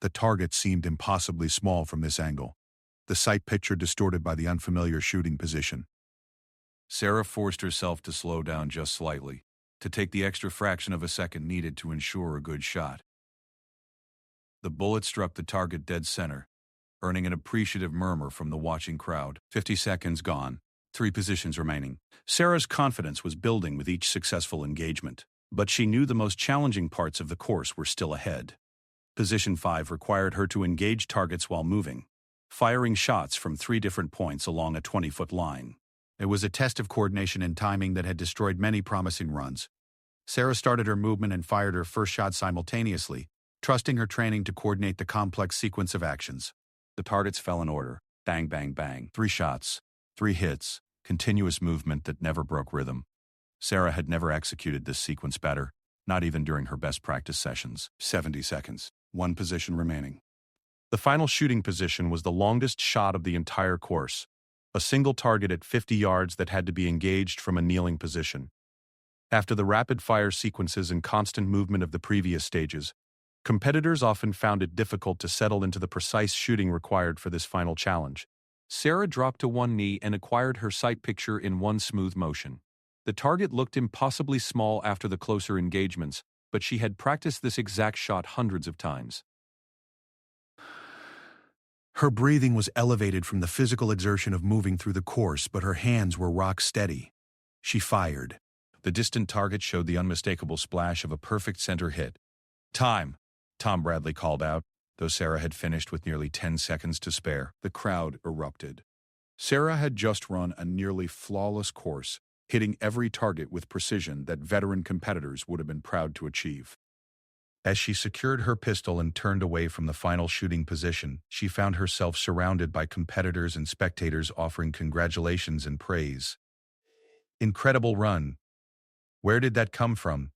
The target seemed impossibly small from this angle, the sight picture distorted by the unfamiliar shooting position. Sarah forced herself to slow down just slightly, to take the extra fraction of a second needed to ensure a good shot. The bullet struck the target dead center, earning an appreciative murmur from the watching crowd. 50 seconds gone, 3 positions remaining. Sarah's confidence was building with each successful engagement, but she knew the most challenging parts of the course were still ahead. Position 5 required her to engage targets while moving, firing shots from 3 different points along a 20-foot line. It was a test of coordination and timing that had destroyed many promising runs. Sarah started her movement and fired her first shot simultaneously, trusting her training to coordinate the complex sequence of actions. The targets fell in order. Bang, bang, bang. 3 shots, 3 hits, continuous movement that never broke rhythm. Sarah had never executed this sequence better, not even during her best practice sessions. 70 seconds, 1 position remaining. The final shooting position was the longest shot of the entire course, a single target at 50 yards that had to be engaged from a kneeling position. After the rapid-fire sequences and constant movement of the previous stages, Competitors often found it difficult to settle into the precise shooting required for this final challenge. Sarah dropped to one knee and acquired her sight picture in one smooth motion. The target looked impossibly small after the closer engagements, but she had practiced this exact shot hundreds of times. Her breathing was elevated from the physical exertion of moving through the course, but her hands were rock steady. She fired. The distant target showed the unmistakable splash of a perfect center hit. "Time," Tom Bradley called out, though Sarah had finished with nearly 10 seconds to spare. The crowd erupted. Sarah had just run a nearly flawless course, hitting every target with precision that veteran competitors would have been proud to achieve. As she secured her pistol and turned away from the final shooting position, she found herself surrounded by competitors and spectators offering congratulations and praise. "Incredible run. Where did that come from?"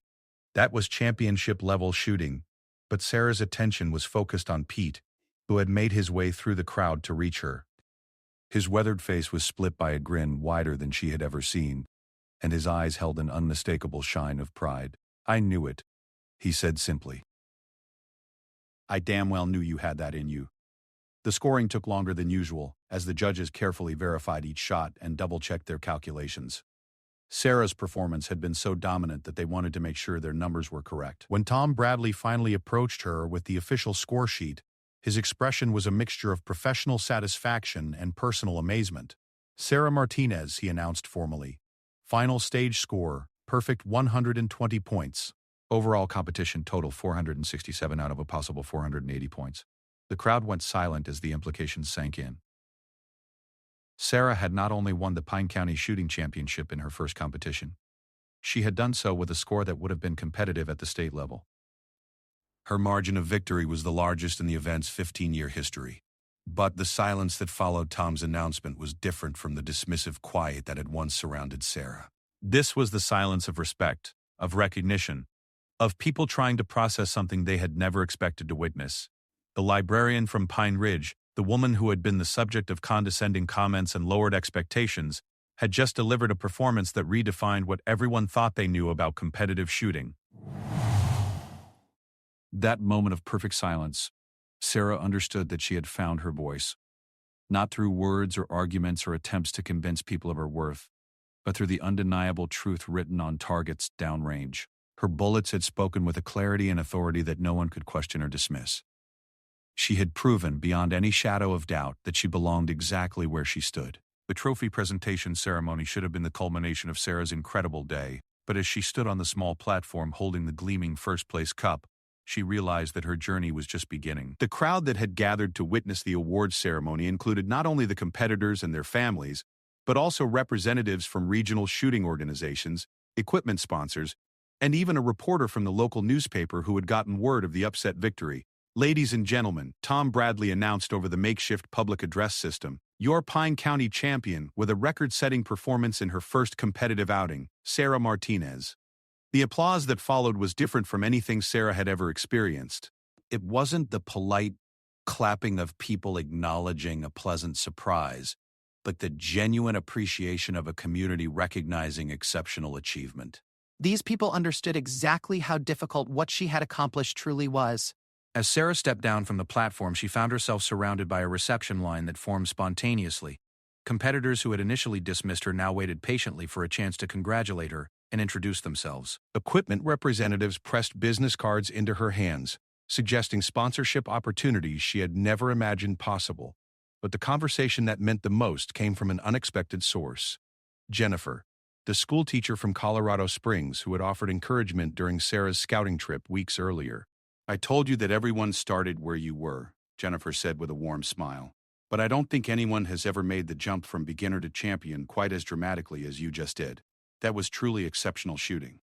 That was championship-level shooting, but Sarah's attention was focused on Pete, who had made his way through the crowd to reach her. His weathered face was split by a grin wider than she had ever seen, and his eyes held an unmistakable shine of pride. "I knew it," he said simply. "I damn well knew you had that in you." The scoring took longer than usual, as the judges carefully verified each shot and double-checked their calculations. Sarah's performance had been so dominant that they wanted to make sure their numbers were correct. When Tom Bradley finally approached her with the official score sheet, his expression was a mixture of professional satisfaction and personal amazement. "Sarah Martinez," he announced formally. "Final stage score, perfect 120 points. Overall competition total 467 out of a possible 480 points." The crowd went silent as the implications sank in. Sarah had not only won the Pine County Shooting Championship in her first competition, she had done so with a score that would have been competitive at the state level. Her margin of victory was the largest in the event's 15-year history. But the silence that followed Tom's announcement was different from the dismissive quiet that had once surrounded Sarah. This was the silence of respect, of recognition, of people trying to process something they had never expected to witness. The librarian from Pine Ridge, the woman who had been the subject of condescending comments and lowered expectations, had just delivered a performance that redefined what everyone thought they knew about competitive shooting. That moment of perfect silence, Sarah understood that she had found her voice. Not through words or arguments or attempts to convince people of her worth, but through the undeniable truth written on targets downrange. Her bullets had spoken with a clarity and authority that no one could question or dismiss. She had proven beyond any shadow of doubt that she belonged exactly where she stood. The trophy presentation ceremony should have been the culmination of Sarah's incredible day, but as she stood on the small platform holding the gleaming first-place cup, she realized that her journey was just beginning. The crowd that had gathered to witness the awards ceremony included not only the competitors and their families, but also representatives from regional shooting organizations, equipment sponsors, and even a reporter from the local newspaper who had gotten word of the upset victory. "Ladies and gentlemen," Tom Bradley announced over the makeshift public address system, "your Pine County champion with a record-setting performance in her first competitive outing, Sarah Martinez." The applause that followed was different from anything Sarah had ever experienced. It wasn't the polite clapping of people acknowledging a pleasant surprise, but the genuine appreciation of a community recognizing exceptional achievement. These people understood exactly how difficult what she had accomplished truly was. As Sarah stepped down from the platform, she found herself surrounded by a reception line that formed spontaneously. Competitors who had initially dismissed her now waited patiently for a chance to congratulate her and introduce themselves. Equipment representatives pressed business cards into her hands, suggesting sponsorship opportunities she had never imagined possible. But the conversation that meant the most came from an unexpected source. Jennifer, the schoolteacher from Colorado Springs who had offered encouragement during Sarah's scouting trip weeks earlier. "I told you that everyone started where you were," Jennifer said with a warm smile. "But I don't think anyone has ever made the jump from beginner to champion quite as dramatically as you just did. That was truly exceptional shooting."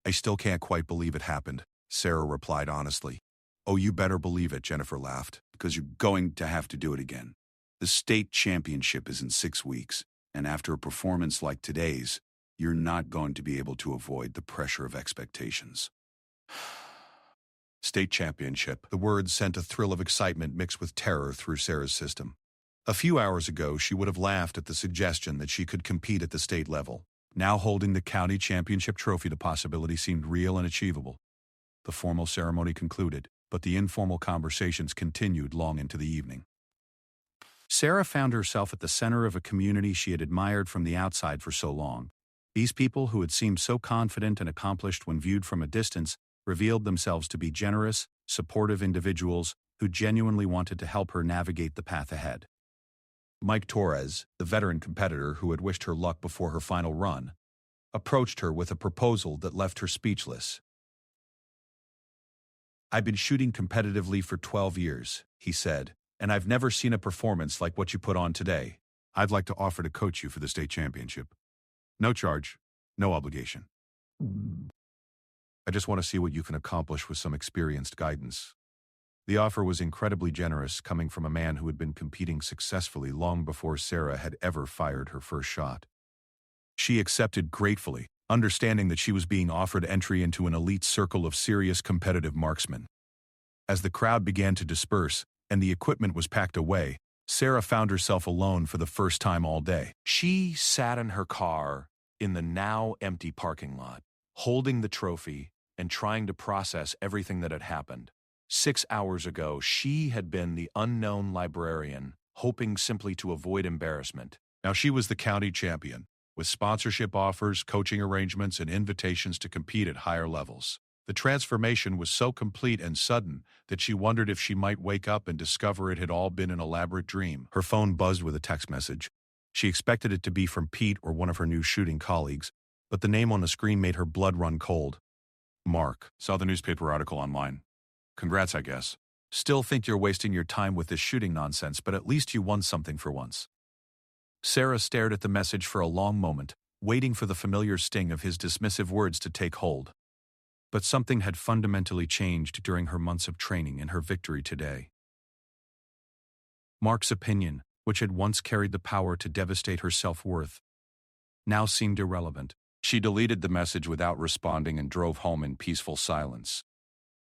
"I still can't quite believe it happened," Sarah replied honestly. "Oh, you better believe it," Jennifer laughed, "because you're going to have to do it again. The state championship is in 6 weeks, and after a performance like today's, you're not going to be able to avoid the pressure of expectations." State championship. The words sent a thrill of excitement mixed with terror through Sarah's system. A few hours ago, she would have laughed at the suggestion that she could compete at the state level. Now holding the county championship trophy, the possibility seemed real and achievable. The formal ceremony concluded. but the informal conversations continued long into the evening. Sarah found herself at the center of a community she had admired from the outside for so long. These people, who had seemed so confident and accomplished when viewed from a distance, revealed themselves to be generous, supportive individuals who genuinely wanted to help her navigate the path ahead. Mike Torres, the veteran competitor who had wished her luck before her final run, approached her with a proposal that left her speechless. "I've been shooting competitively for 12 years, he said, "and I've never seen a performance like what you put on today. I'd like to offer to coach you for the state championship. No charge, no obligation. I just want to see what you can accomplish with some experienced guidance." The offer was incredibly generous, coming from a man who had been competing successfully long before Sarah had ever fired her first shot. She accepted gratefully, understanding that she was being offered entry into an elite circle of serious competitive marksmen. As the crowd began to disperse and the equipment was packed away, Sarah found herself alone for the first time all day. She sat in her car in the now empty parking lot, holding the trophy and trying to process everything that had happened. 6 hours ago, she had been the unknown librarian, hoping simply to avoid embarrassment. Now she was the county champion, with sponsorship offers, coaching arrangements, and invitations to compete at higher levels. The transformation was so complete and sudden that she wondered if she might wake up and discover it had all been an elaborate dream. Her phone buzzed with a text message. She expected it to be from Pete or one of her new shooting colleagues, but the name on the screen made her blood run cold. "Mark, saw the newspaper article online. Congrats, I guess. Still think you're wasting your time with this shooting nonsense, but at least you won something for once." Sarah stared at the message for a long moment, waiting for the familiar sting of his dismissive words to take hold. But something had fundamentally changed during her months of training and her victory today. Mark's opinion, which had once carried the power to devastate her self-worth, now seemed irrelevant. She deleted the message without responding and drove home in peaceful silence.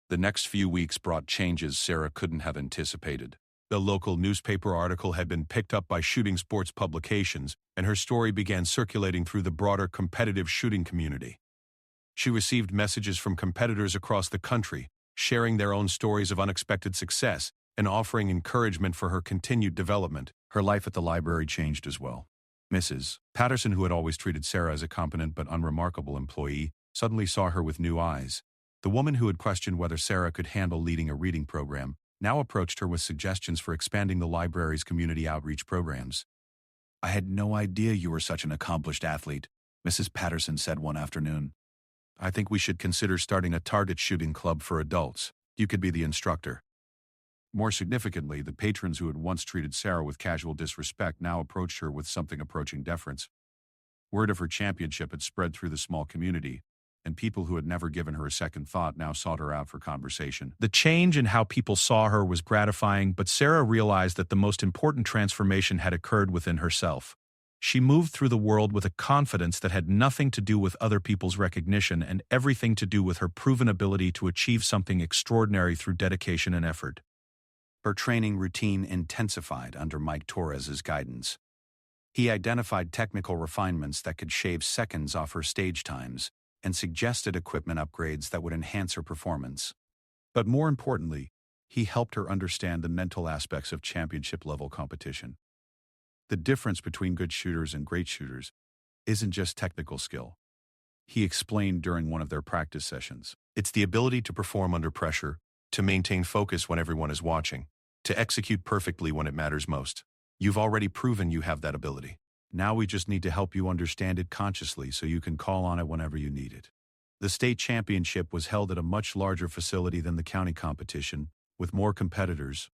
The next few weeks brought changes Sarah couldn't have anticipated. The local newspaper article had been picked up by shooting sports publications, and her story began circulating through the broader competitive shooting community. She received messages from competitors across the country, sharing their own stories of unexpected success and offering encouragement for her continued development. Her life at the library changed as well. Mrs. Patterson, who had always treated Sarah as a competent but unremarkable employee, suddenly saw her with new eyes. The woman who had questioned whether Sarah could handle leading a reading program now approached her with suggestions for expanding the library's community outreach programs. "I had no idea you were such an accomplished athlete," Mrs. Patterson said one afternoon. "I think we should consider starting a target shooting club for adults. You could be the instructor." More significantly, the patrons who had once treated Sarah with casual disrespect now approached her with something approaching deference. Word of her championship had spread through the small community, and people who had never given her a second thought now sought her out for conversation. The change in how people saw her was gratifying, but Sarah realized that the most important transformation had occurred within herself. She moved through the world with a confidence that had nothing to do with other people's recognition and everything to do with her proven ability to achieve something extraordinary through dedication and effort. Her training routine intensified under Mike Torres's guidance. He identified technical refinements that could shave seconds off her stage times and suggested equipment upgrades that would enhance her performance. But more importantly, he helped her understand the mental aspects of championship-level competition. The difference between good shooters and great shooters isn't just technical skill. He explained during one of their practice sessions. It's the ability to perform under pressure, to maintain focus when everyone is watching, to execute perfectly when it matters most. You've already proven you have that ability. Now we just need to help you understand it consciously so you can call on it whenever you need it. The state championship was held at a much larger facility than the county competition, with more competitors,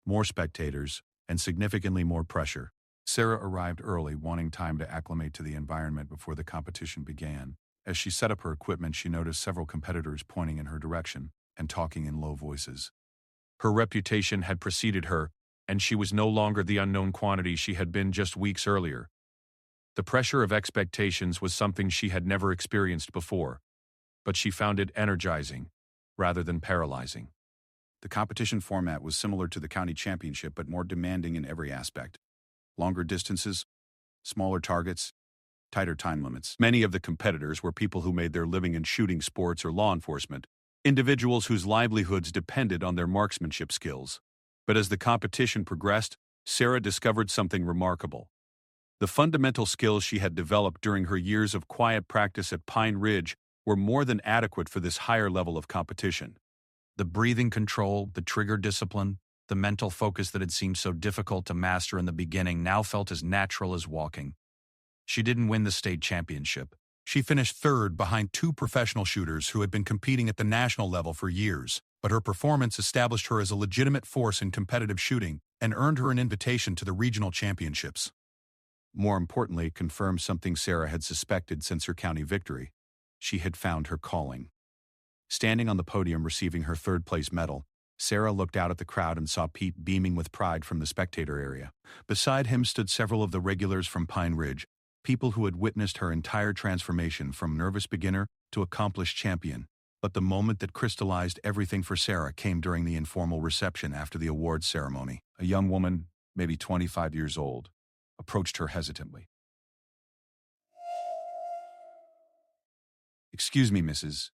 more spectators, and significantly more pressure. Sarah arrived early, wanting time to acclimate to the environment before the competition began. As she set up her equipment, she noticed several competitors pointing in her direction and talking in low voices. Her reputation had preceded her, and she was no longer the unknown quantity she had been just weeks earlier. The pressure of expectations was something she had never experienced before, but she found it energizing rather than paralyzing. The competition format was similar to the county championship but more demanding in every aspect. Longer distances, smaller targets, tighter time limits. Many of the competitors were people who made their living in shooting sports or law enforcement, individuals whose livelihoods depended on their marksmanship skills. But as the competition progressed, Sarah discovered something remarkable. The fundamental skills she had developed during her years of quiet practice at Pine Ridge were more than adequate for this higher level of competition. The breathing control, the trigger discipline, the mental focus that had seemed so difficult to master in the beginning now felt as natural as walking. She didn't win the state championship. She finished third behind two professional shooters who had been competing at the national level for years, but her performance established her as a legitimate force in competitive shooting and earned her an invitation to the regional championships. More importantly, it confirmed something Sarah had suspected since her county victory. She had found her calling. Standing on the podium receiving her third-place medal, Sarah looked out at the crowd and saw Pete beaming with pride from the spectator area. Beside him stood several of the regulars from Pine Ridge, people who had witnessed her entire transformation from nervous beginner to accomplished champion. But the moment that crystallized everything for Sarah came during the informal reception after the awards ceremony. A young woman, maybe 25 years old, approached her hesitantly. "Excuse me, Mrs.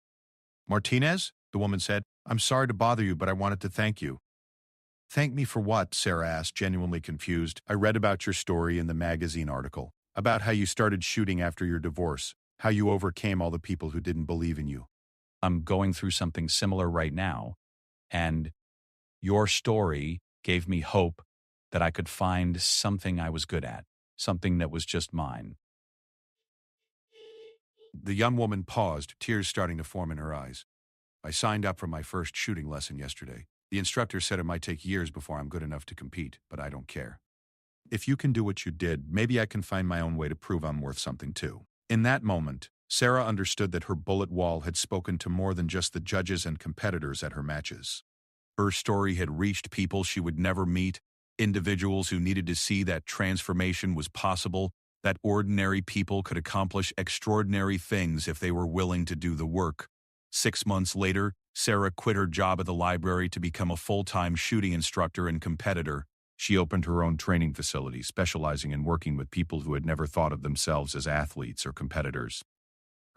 Martinez?" the woman said. "I'm sorry to bother you, but I wanted to thank you." "Thank me for what?" Sarah asked, genuinely confused. "I read about your story in the magazine article, about how you started shooting after your divorce, how you overcame all the people who didn't believe in you." I'm going through something similar right now, and your story gave me hope that I could find something I was good at, something that was just mine. The young woman paused, tears starting to form in her eyes. "I signed up for my first shooting lesson yesterday. The instructor said it might take years before I'm good enough to compete, but I don't care. If you can do what you did, maybe I can find my own way to prove I'm worth something too." In that moment, Sarah understood that her bullet wall had spoken to more than just the judges and competitors at her matches. Her story had reached people she would never meet, individuals who needed to see that transformation was possible, that ordinary people could accomplish extraordinary things if they were willing to do the work. 6 months later, Sarah quit her job at the library to become a full-time shooting instructor and competitor. She opened her own training facility, specializing in working with people who had never thought of themselves as athletes or competitors.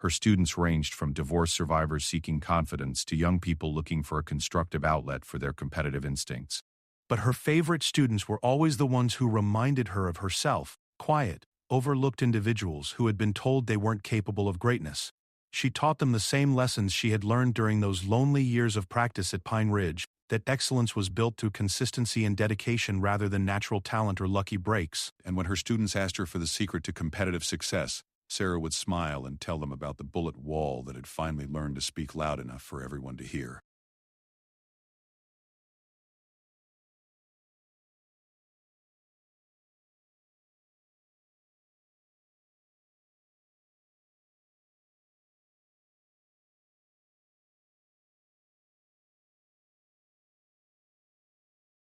Her students ranged from divorce survivors seeking confidence to young people looking for a constructive outlet for their competitive instincts. But her favorite students were always the ones who reminded her of herself, quiet, overlooked individuals who had been told they weren't capable of greatness. She taught them the same lessons she had learned during those lonely years of practice at Pine Ridge, that excellence was built through consistency and dedication rather than natural talent or lucky breaks. And when her students asked her for the secret to competitive success, Sarah would smile and tell them about the bullet wall that had finally learned to speak loud enough for everyone to hear.